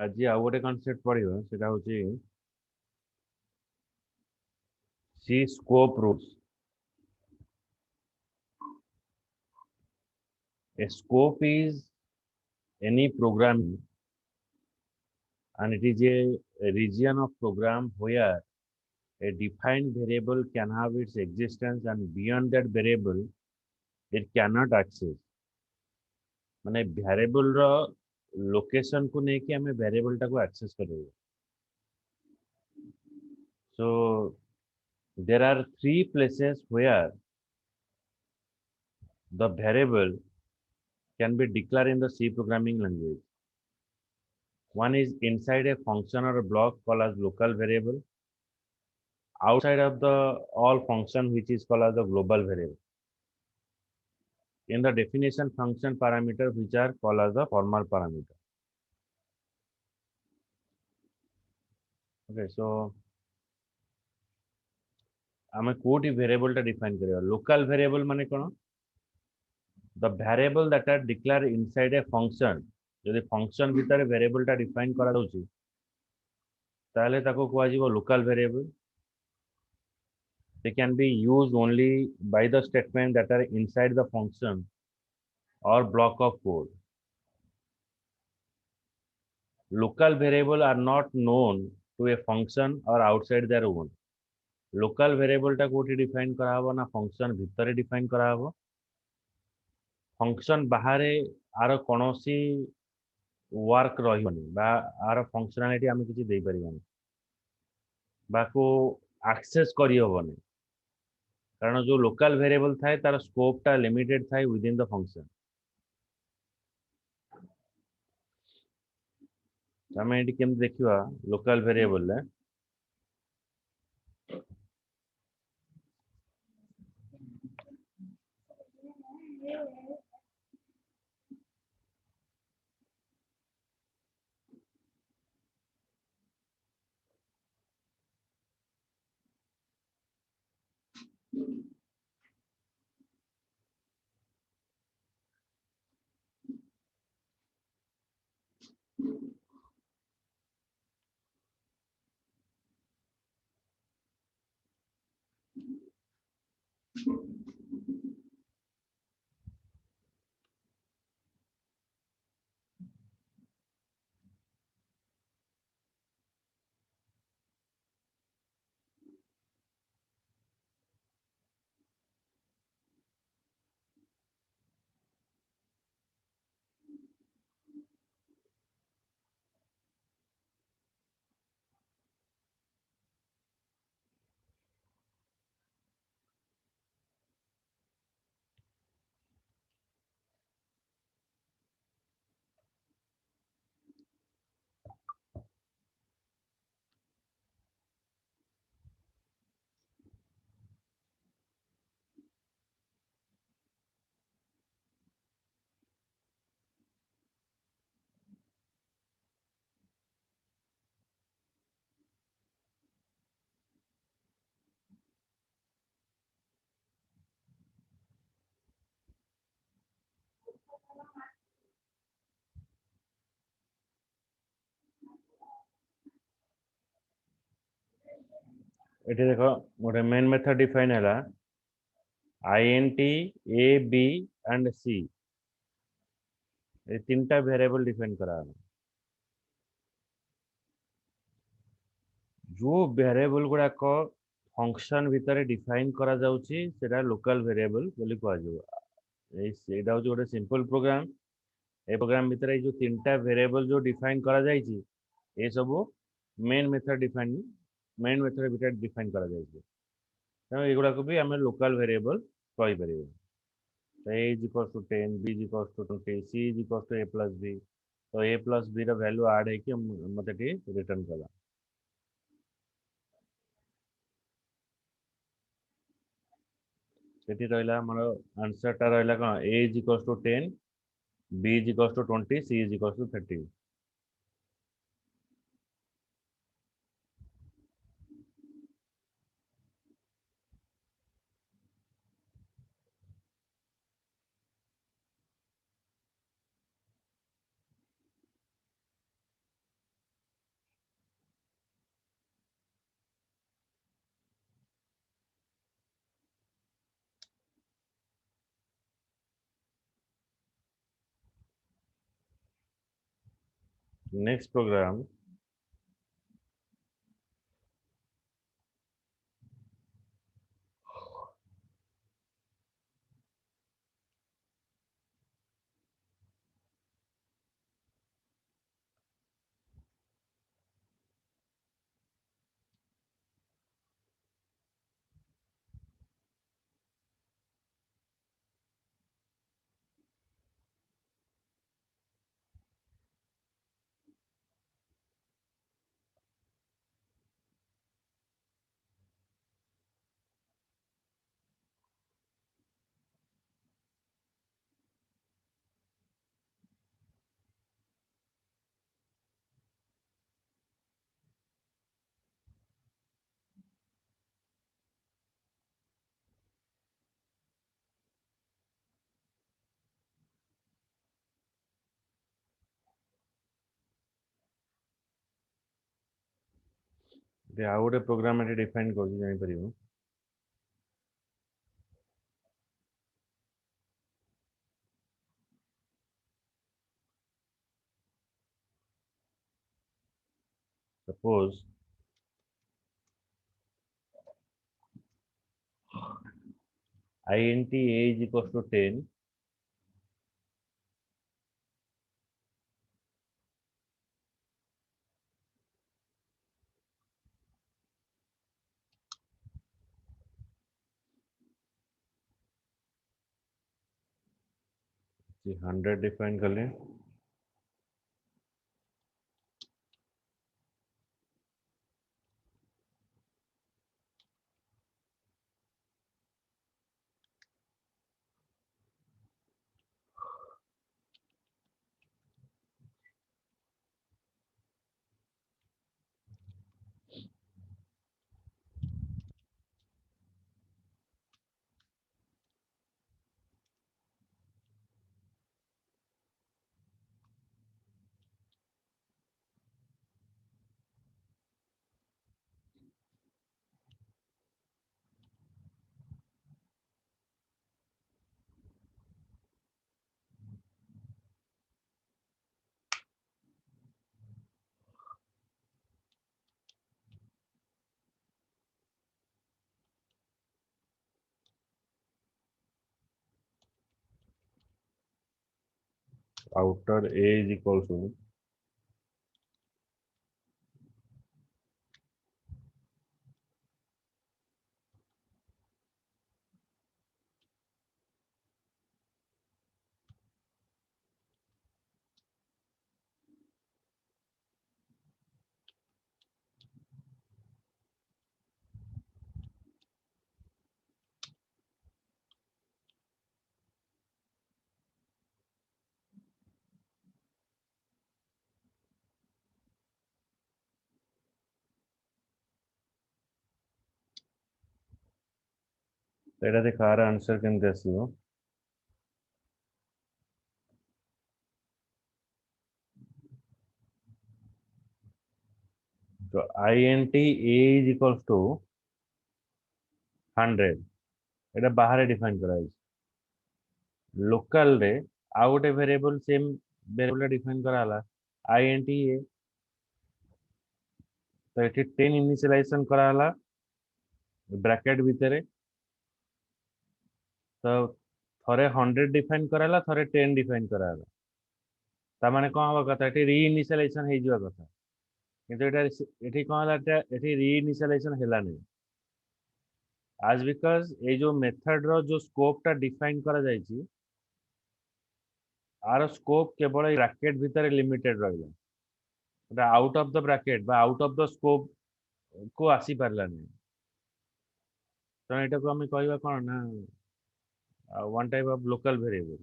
आज आउ गोटे कनसेप्ट पढ़िबा सेटा होची C scope rules. A scope is any program and it is a region of program where a defined variable can have its existence and beyond that variable it cannot access। माने variable रो location को नेकी हमें variable टा को access करेंगे। So there are three places where the variable can be declared in the C programming language. One is inside a function or a block called as local variable, outside of the all function which is called as the global variable. In the definition function parameter which are called as the formal parameter. Okay, so आमे कोटी variable टा define करिया। Local variable माने कोन? The variable that are declared inside a function। यदि function भीतर variable टा define करा दोची ताले ताको कुआ जीवो local variable. They can be used only by the statement that are inside the function or block of code। Local variable are not known to a function or outside their own। Local variable टा कोठी define करा हबो ना function भीतर define करा हबो। Function बाहर are कोनोसी वर्क रहिबनी बा आर फंक्शनालिटी आमे किछि देई परिबानी बाको एक्सेस करि हबनी। कारण जो लोकल वेरिएबल थाए तार स्कोप टा लिमिटेड थाए विद इन द फंक्शन। आमे एटी केम देखिवा लोकल वेरिएबल ले एटी देखो गोटे मेन मेथड डिफाइन हैला int a b and c ए तीनटा वेरिएबल डिफाइन करा हला। जो वेरिएबल गुडा को फंक्शन भीतर डिफाइन करा जाउची सेटा लोकल वेरिएबल बोली कुआ जाउ। ए सेटा होची गोटे सिंपल प्रोग्राम। ए प्रोग्राम भीतर ए जो तीनटा वेरिएबल जो डिफाइन करा जाईची ए सब main method define main method भीतर डिफाइन करा जाईची। तो एगुडा को भी हमें लोकल वेरिएबल कहि परिबो। तो a is equals to 10, b is equals to 20, c is equals to a plus b। तो a plus b रा वैल्यू ऐड है कि मते टी रिटर्न कला। सेठी रहला हमर आंसर टा रहला कोन a is equals to 10, b is equals to 20, c is equals to 30। next program ଆଉ ଗୋଟେ ପ୍ରୋଗ୍ରାମ ଏଠି ଡିଫାଇନ୍ କରୁଛି ଜାଣିପାରିବୁ। Suppose int a is equals to 10, जी 100 डिफाइन कर लें। Outer a is equals to एटा देखा आंसर केमते आसीबो। तो int a is equals to 100 एटा बाहर डिफाइन करा है। लोकल रे आउ गोटे वेरिएबल सेम वेरिएबल डिफाइन करा हला int a, तो एठी 10 इनिशियलाइजेशन करा हला ब्रैकेट भितरे। तो थरे 100 डिफाइन करा हला, थरे 10 डिफाइन करा हला। ता माने कोन हवा कथा एठी री इनिशियलाइजेशन हे जिवा कथा, किंतु एठी कोन हला एठी री इनिशियलाइजेशन हेला नै। आज बिकॉज ये जो मेथड रो जो स्कोप टा डिफाइन करा जायछि, आर स्कोप केवल ब्रैकेट भितर लिमिटेड रहिला। एटा आउट ऑफ द ब्रैकेट बा आउट ऑफ द स्कोप को आसी पारला नै। तो एटा को हम कहबा कोन ना one type of local variable,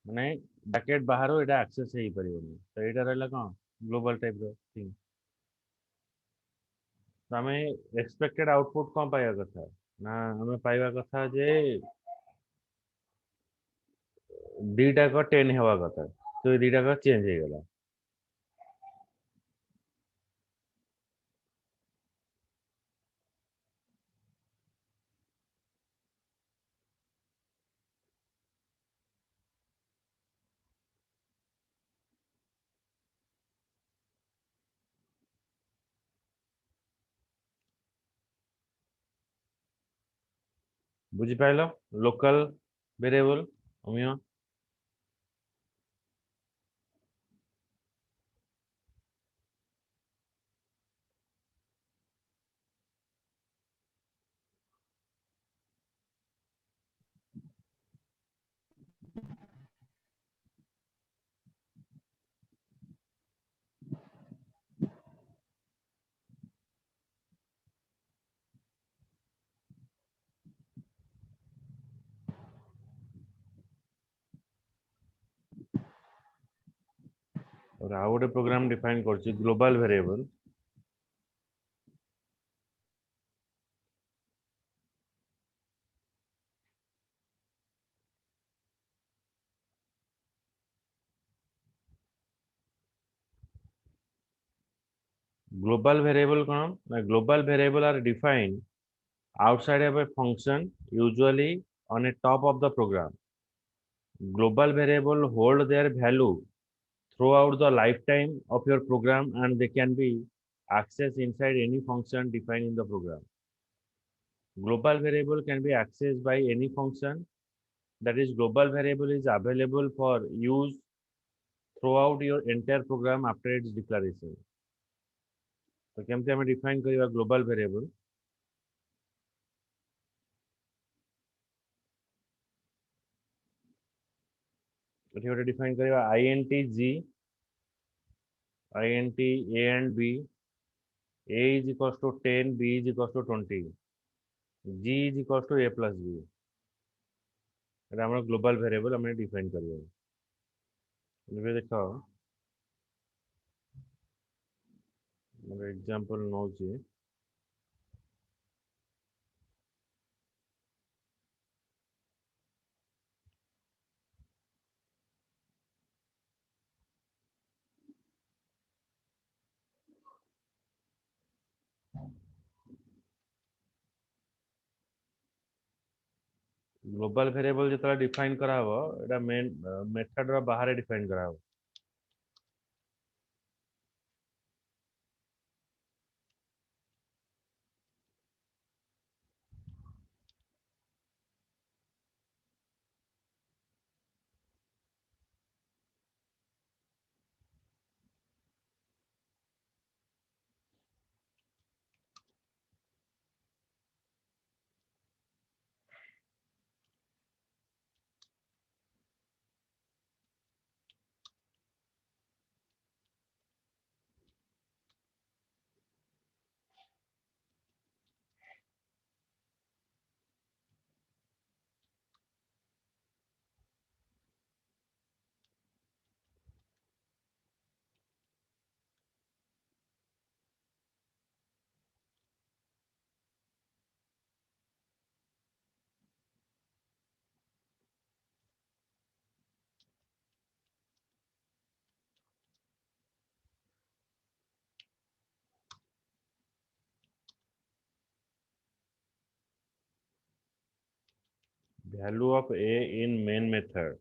माने ब्रैकेट बाहर एटा एक्सेस हे परिबोनी। तो एटा रहला कोन ग्लोबल टाइप रो थिंग। तो हमें एक्सपेक्टेड आउटपुट कोन पाया कथा ना, हमें पाइबा कथा जे दीटा को 10 हेवा कथा। तो दीटा को चेंज हे गला। बुझी पाइल लोकल वेरिएबल अमिया और आउ गोटे प्रोग्राम डिफाइन करछि ग्लोबल वेरिएबल global variable कौन ना global variable are defined outside of a function usually on a top of the program. Global variable hold their value throughout the lifetime of your program and they can be accessed inside any function defined in the program. Global variable can be accessed by any function. That is, global variable is available for use throughout your entire program after its declaration. तो केमती हमें define करिवा global variable एठी गोटे define करिवा int g int a and b a is equals to 10 b is equals to 20 g is equals to a plus b एटा हमर global variable हमें define करिवा ଏବେ ଦେଖ ମୋର एग्जांपल नौची ग्लोबल वेरिएबल जेतला डिफाइन करा हबो एटा main method रो बाहर define करा हबो value of a in main method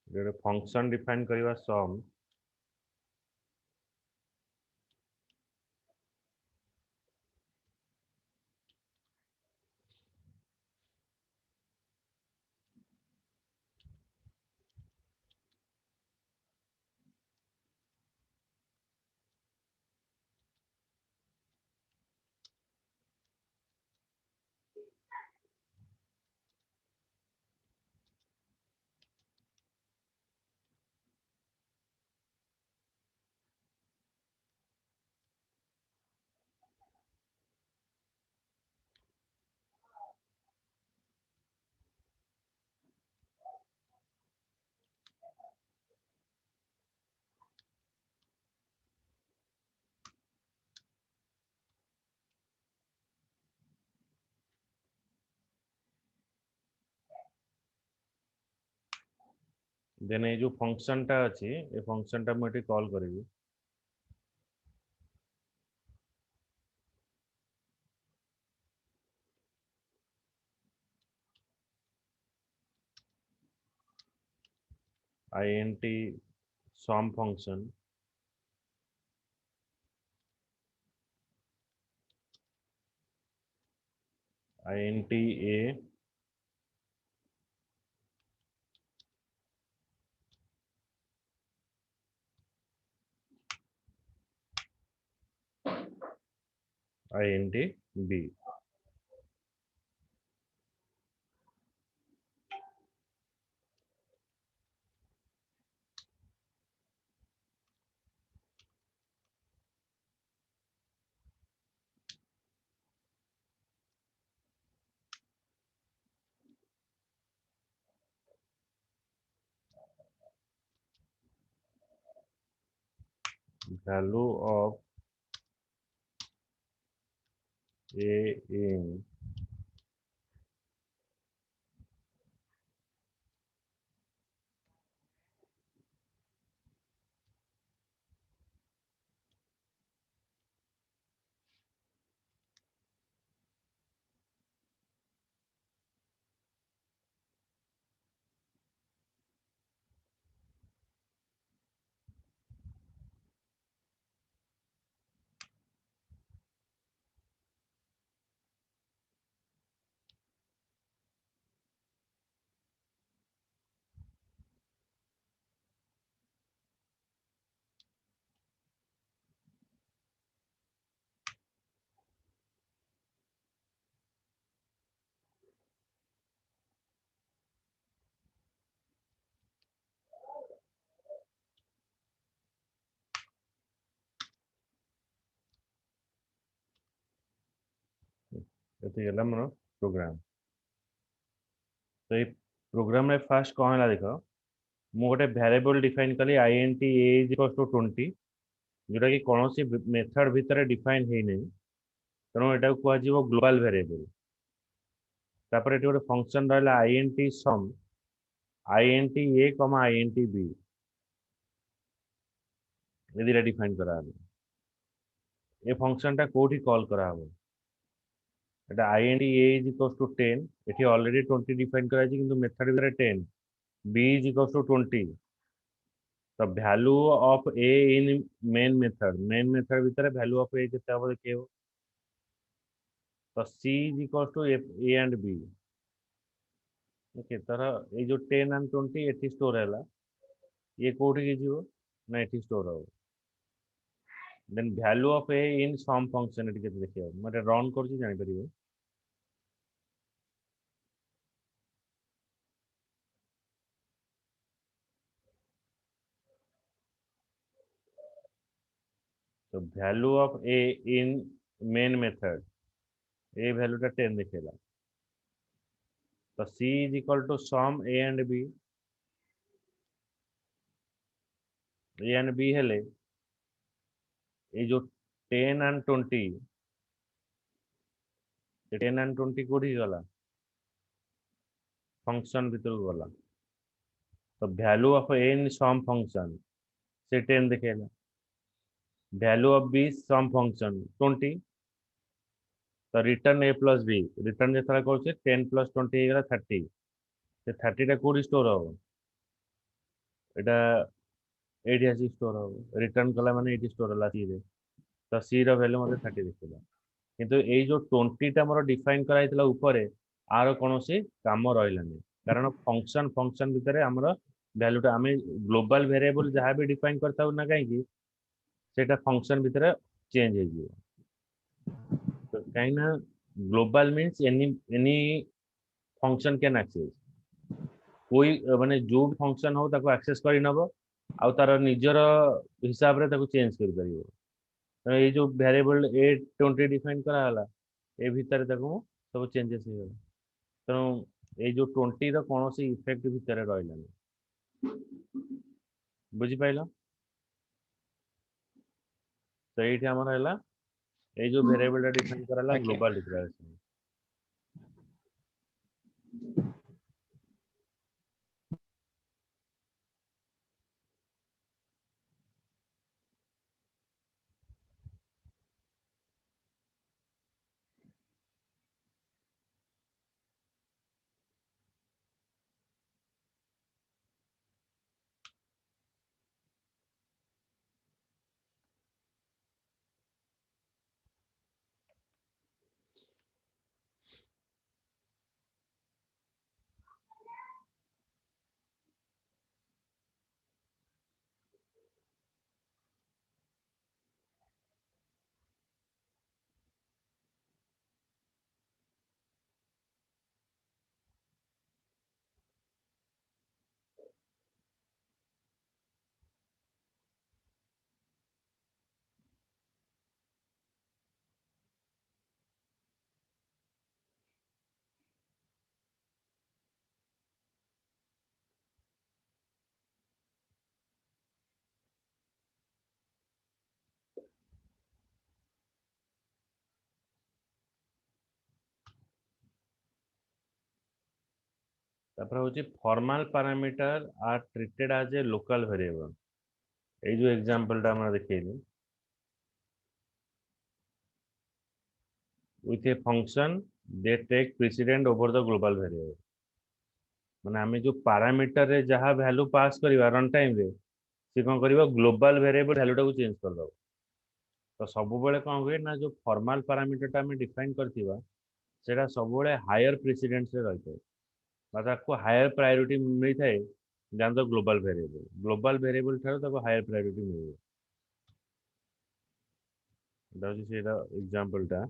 जेडे फंक्शन डिफाइन करिवा सम देन ये जो फंक्शन टा अछि ए फंक्शन टा मटे call करिवि int sum function int a int b. Value of a in ଏତିକି ହେଲା ମୋର ପ୍ରୋଗ୍ରାମ। ତ ଏଇ ପ୍ରୋଗ୍ରାମରେ ଫାଷ୍ଟ କ'ଣ ହେଲା ଦେଖ, ମୁଁ ଗୋଟେ ଭ୍ୟାରିଏବଲ ଡିଫାଇନ୍ କଲି int a is equals to 20, ଯୋଉଟା କି କୌଣସି ମେଥଡ ଭିତରେ ଡିଫାଇନ୍ ହେଇନାହିଁ, ତେଣୁ ଏଟାକୁ କୁହାଯିବ ଗ୍ଲୋବାଲ ଭ୍ୟାରିଏବଲ। ତାପରେ ଏଠି ଗୋଟେ ଫଙ୍କସନ ରହିଲା int sum int a, int b, ଏ ଦୁଇଟା ଡିଫାଇନ୍ କରାହେବ। ଏ ଫଙ୍କସନଟା କୋଉଠି କଲ୍ କରାହବ? এটা int a is equals to 10, ଏଠି ଅଲରେଡି 20 ଡିଫାଇନ୍ କରାଯାଇଛି କିନ୍ତୁ ମେଥଡ ଭିତରେ 10, b is equals to 20, ତ value of a in main method ଭିତରେ ଭ୍ୟାଲୁ ଅଫ a କେତେ ହବ ଦେଖେଇବ। ତ c is equals to a and b। Okay, ତାର ଏଇ ଯୋଉ 10 and 20 ଏଠି ଷ୍ଟୋର ହେଲା, ଇଏ କୋଉଠିକି ଯିବ ନା ଏଠି ଷ୍ଟୋର ହବ। Then value of a in sum function ଏଠି କେତେ ଦେଖିବ, ମୁଁ ଏଟା ରନ୍ କରୁଛି ଜାଣିପାରିବେ। तो value of a in main method, a value टा 10 दिखेगा। तो c is equal to sum a and b, a and b हेले ये जो 10 and 20, 10 and 20 कोठी गला फंक्शन भीतर गला, तो value of a in sum function से 10 दिखेगा, value of b sum function 20, तो return a plus b, return जेतरा करछे 10 plus 20 हेगला 30, से 30 टा कोठी स्टोर हो, एटा एठी आसी स्टोर हो, रिटर्न कला माने एठी स्टोर होला c रे, तो c ର ଭ୍ୟାଲୁ ମୋତେ 30 ଦେଖିଲା। କିନ୍ତୁ ଏଇ ଯୋଉ 20ଟା ମୋର ଡିଫାଇନ୍ କରାଯାଇଥିଲା ଉପରେ, ଆର କୌଣସି କାମ ରହିଲାନି, କାରଣ ଫଙ୍କସନ ଭିତରେ ଆମର ଭ୍ୟାଲୁଟା ଆମେ ଗ୍ଲୋବାଲ ଭେରିଏବଲ ଯାହା ବି ଡିଫାଇନ୍ କରିଥାଉ ନା କାହିଁକି ସେଇଟା ଫଙ୍କସନ ଭିତରେ ଚେଞ୍ଜ ହେଇଯିବ। ତ କାହିଁକି ନା global means any function can access, कोई ମାନେ ଯୋଉ ଫଙ୍କସନ ହଉ ତାକୁ ଆକ୍ସେସ କରି ନବ ଆଉ ତାର ନିଜର ହିସାବରେ ତାକୁ ଚେଞ୍ଜ କରିପାରିବ। ଏଇ ଯୋଉ ଭ୍ୟାରିଏବଲ a 20 ଡିଫାଇନ୍ କରାଗଲା, ଏ ଭିତରେ ତାକୁ ସବୁ ଚେଞ୍ଜେସ୍ ହେଇଗଲା, ତେଣୁ ଏଇ ଯୋଉ 20 ର କୌଣସି ଇଫେକ୍ଟ ଭିତରେ ରହିଲାନି। ବୁଝିପାଇଲ? ତ ଏଇଠି ଆମର ହେଲା ଏଇ ଯୋଉ ଭେରିଏବଲ ଟା ଡିଫାଇନ୍ କରାଗଲା ଆଜ୍ଞା ଗ୍ଲୋବାଲ ଡିକ୍ଲାରେସନ। तापर होची formal parameter are treated as a local variable ए जो एग्जांपल टा हमरा देखैली with a function they take precedent over the global variable माने आमे जो पैरामीटर रे जहा वैल्यू पास करिवा रन टाइम रे से कोन करिवा ग्लोबल वेरिएबल वैल्यू टा को चेंज कर दो तो सब बेले कोन हुए ना जो फॉर्मल पैरामीटर टा में डिफाइन करथिबा सेटा सब बेले हायर प्रेसिडेंस रे रहते माता को हायर प्रायोरिटी मिली थाए जान तो ग्लोबल वेरिएबल थारो ताको हायर प्रायोरिटी मिले दाउजी सेटा एग्जांपल टा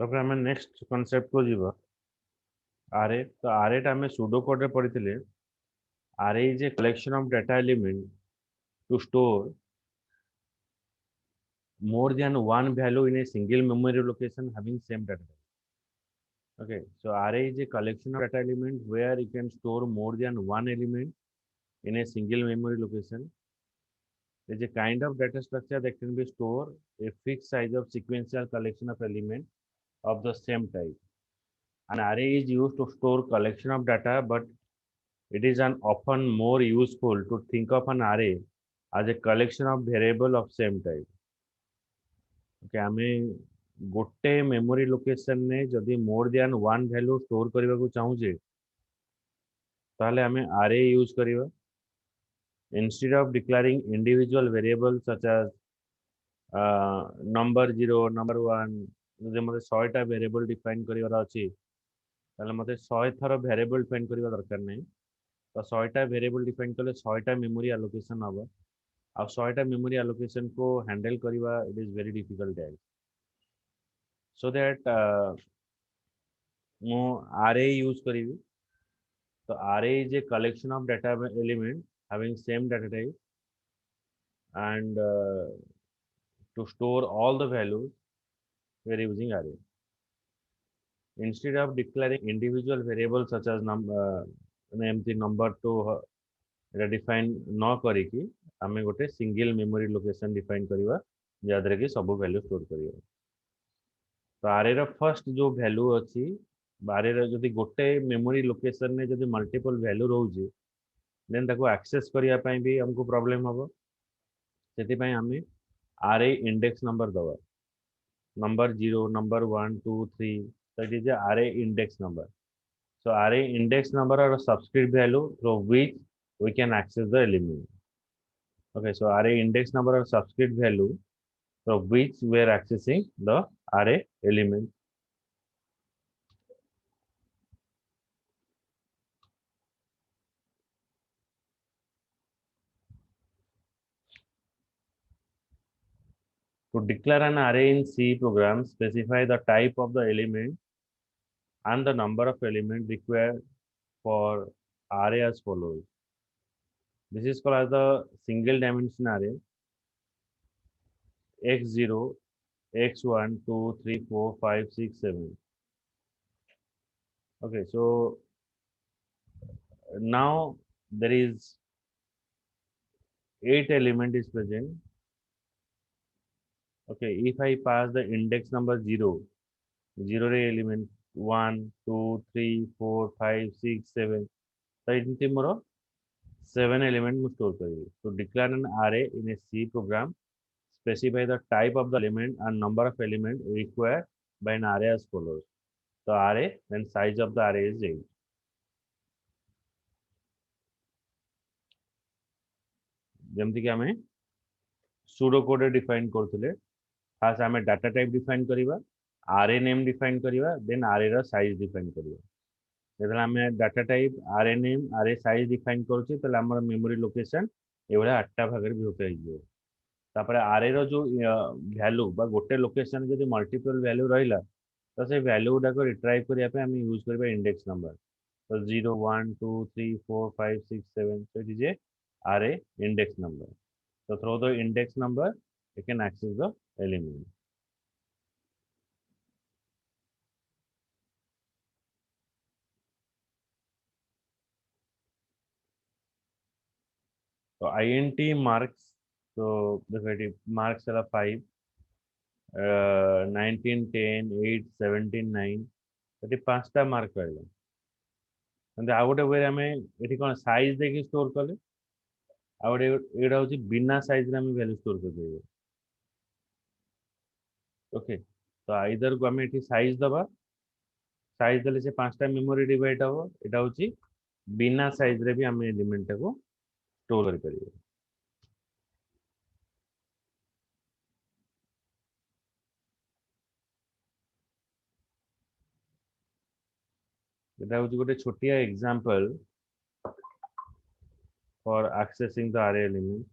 तब हमें नेक्स्ट कांसेप्ट को जीवा array तो array टा हमें सूडो कोड रे पढ़िथिले array is a collection of data element to store more than one value in a single memory location having same data type. Okay, so array is a collection of data element where you can store more than one element in a single memory location. There is a kind of data structure that can be stored a fixed size of sequential collection of elements of the same type. An array is used to store collection of data, but it is an often more useful to think of an array as a collection of variable of same type. Okay, आमे गोटे memory location ने जदि more than one value store करबा को चाहूजे ताले हमें array use करिवा instead of declaring individual variables such as number 0 number 1 जदि मते 100 टा वेरिएबल डिफाइन करिवार अछि ताले मते 100 थरो वेरिएबल डिफाइन करिवा दरकार नै तो 100 टा वेरिएबल डिफाइन करले 100 टा मेमोरी एलोकेशन हबो अब 100 टा मेमोरी एलोकेशन को हैंडल करिवा it is very difficult task so that मो array यूज करिवि तो array is a collection of data element having same data type and to store all the values we are using array instead of declaring individual variables such as empty number to define न करिकी आमे गोटे single memory location define करिवा जादरे कि सब value store करिवा तो आरे row first जो value अछि आरे रो जदि गोटे मेमोरी लोकेशन ने जदि मल्टीपल वैल्यू रहउजी देन ताको एक्सेस करिया पई भी हमको प्रॉब्लम हबो सेति पई हमें आरे इंडेक्स नंबर दवा number 0 number 1 2 3 that is the array index number. So array index number are a subscript value through which we can access the element. Okay, so array index number are subscript value through which we are accessing the array element. To declare an array in C program, specify the type of the element and the number of elements required for array as follows. This is called as the single dimension array x0, x1, 2, 3, 4, 5, 6, 7. Okay, so now there is 8 element is present. Okay, if I pass the index number 0, 0 element 1, 2, 3, 4, 5, 6, 7. So it is 7 element mu store kariye. To declare an array in a C program, specify the type of the element and number of element required by an array as follows. So array, then size of the array is 8. ଯେମିତି କି ଆମେ pseudo code define करथिले first आमे data type define करिवा array name define करिवा then array रो size define करिवा जेतला आमे data type array name array size define करछि तले हमर मेमोरी लोकेशन एवला 8टा भागरे विभक्त होई जिवो तापर array रो जो वैल्यू बा गोटे लोकेशन जदि मल्टीपल वैल्यू रहिला तो से वैल्यू गुडा को रिट्राइव करिया पे हम यूज करबा इंडेक्स नंबर तो 0 1 2 3 4 5 6 7 so it is a array index number. So through the index number, you can access the element. So int marks, so the marks are 5, 19, 10, 8, 17, 9. So 5टा mark ରହିଲା କିନ୍ତୁ ଆଉ ଗୋଟେ way ଆମେ ଏଠି କ'ଣ ସାଇଜ ଦେଇକି ଷ୍ଟୋର କଲେ ଆଉ ଗୋଟେ ଏଇଟା ହେଉଛି ବିନା ସାଇଜରେ ଆମେ ଭ୍ୟାଲୁ ଷ୍ଟୋର କରିପାରିବା ଓକେ ତ ଆଇଦର କୁ ଆମେ ଏଠି ସାଇଜ ଦବା ସାଇଜ ଦେଲେ ସେ 5ଟା ମେମୋରି ଡିଭାଇଡ ହବ ଏଟା ହେଉଛି ବିନା ସାଇଜରେ ବି ଆମେ ଏଲିମେଣ୍ଟଟାକୁ ଷ୍ଟୋର କରିପାରିବା এটা হচ্ছে ଗୋଟେ ଛୋଟିଆ example for accessing the array element.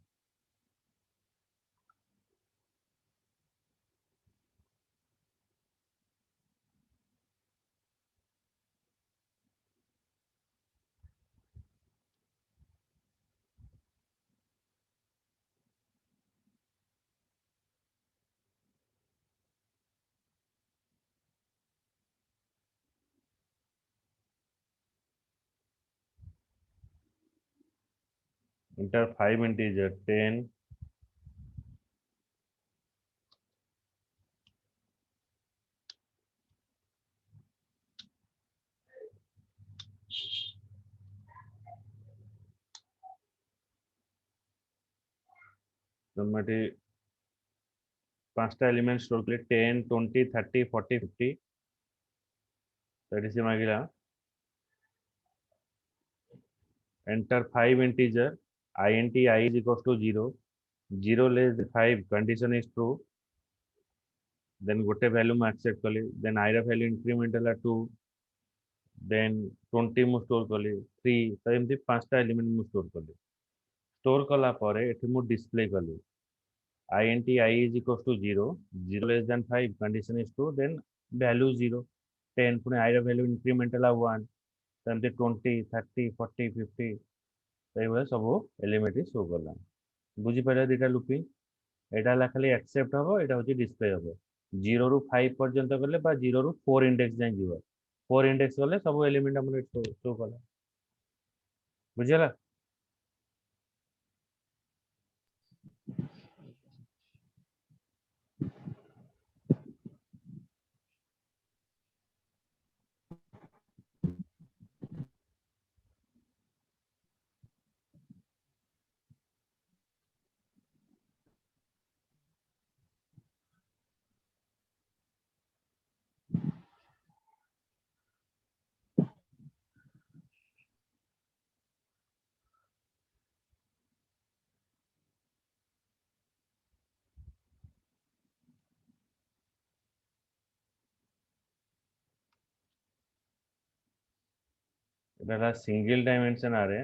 Enter 5 integer 10 तो 5टा एलिमेंट स्टोर कले 10 20 30 40 50 that is मागिला enter 5 integer int I is equals to 0 0 less than 5 condition is true then गोटे value मैं accept कली then I ର value increment ହେଲା 2 then 20 ମୁଁ store कली 3 तो एमती 5टा एलिमेंट ମୁଁ store कली store कला परे एठी ମୁଁ display कली int I is equals to 0 0 less than 5 condition is true then value 0 10 Pune I ର value increment ହେଲା 1 तो एमती 20 30 40 50 तो ये सब एलिमेंट शो कला बुझी पारे दुटा लुपिंग एटा ला खाली एक्सेप्ट हबो एटा होची डिस्प्ले हबो 0 रु 5 पर्यंत गले बा 0 रु 4 इंडेक्स जाय जीवो 4 इंडेक्स गले सब एलिमेंट हमर शो कला बुझियला एटा सिंगल डायमेंशन आरे